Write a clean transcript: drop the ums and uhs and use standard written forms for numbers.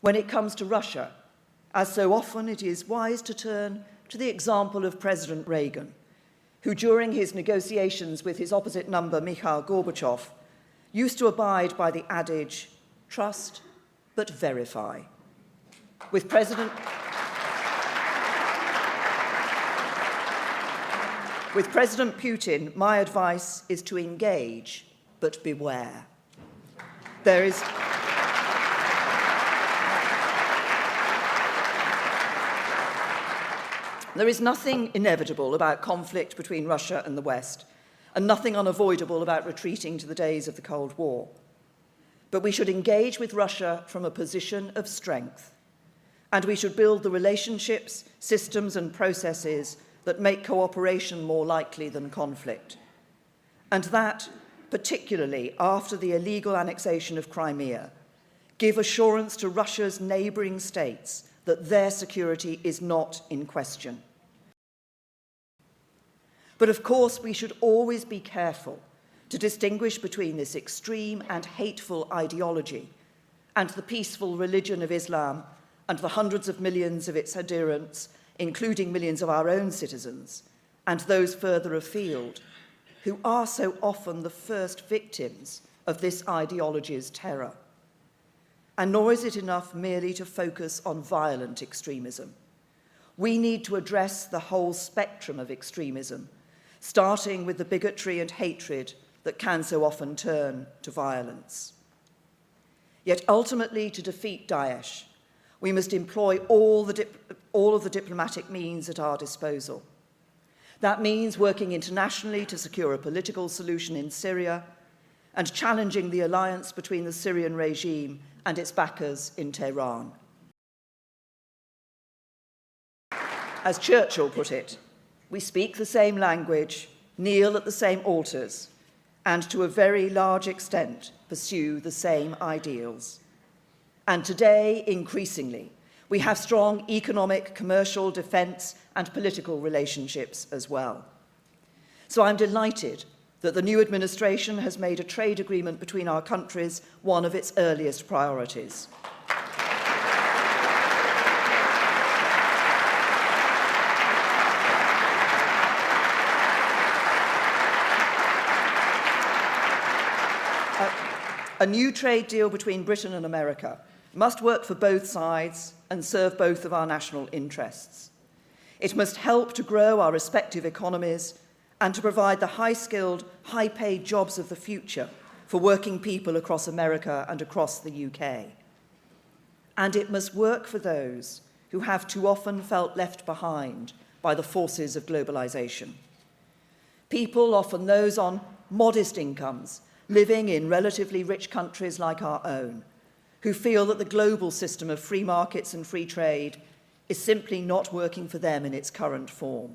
When it comes to Russia, as so often, it is wise to turn to the example of President Reagan, who during his negotiations with his opposite number, Mikhail Gorbachev, used to abide by the adage, trust but verify. With President Putin, my advice is to engage, but beware. There is nothing inevitable about conflict between Russia and the West, and nothing unavoidable about retreating to the days of the Cold War. But we should engage with Russia from a position of strength, and we should build the relationships, systems, and processes that make cooperation more likely than conflict. And that, particularly after the illegal annexation of Crimea, give assurance to Russia's neighbouring states that their security is not in question. But of course, we should always be careful to distinguish between this extreme and hateful ideology and the peaceful religion of Islam and the hundreds of millions of its adherents, including millions of our own citizens, and those further afield, who are so often the first victims of this ideology's terror. And nor is it enough merely to focus on violent extremism. We need to address the whole spectrum of extremism, starting with the bigotry and hatred that can so often turn to violence. Yet ultimately, to defeat Daesh, we must employ all of the diplomatic means at our disposal. That means working internationally to secure a political solution in Syria and challenging the alliance between the Syrian regime and its backers in Tehran. As Churchill put it, we speak the same language, kneel at the same altars, and to a very large extent pursue the same ideals. And today, increasingly, we have strong economic, commercial, defence and political relationships as well. So I'm delighted that the new administration has made a trade agreement between our countries one of its earliest priorities. A new trade deal between Britain and America must work for both sides and serve both of our national interests. It must help to grow our respective economies and to provide the high-skilled, high-paid jobs of the future for working people across America and across the UK. And it must work for those who have too often felt left behind by the forces of globalization. People, often those on modest incomes, living in relatively rich countries like our own, who feel that the global system of free markets and free trade is simply not working for them in its current form.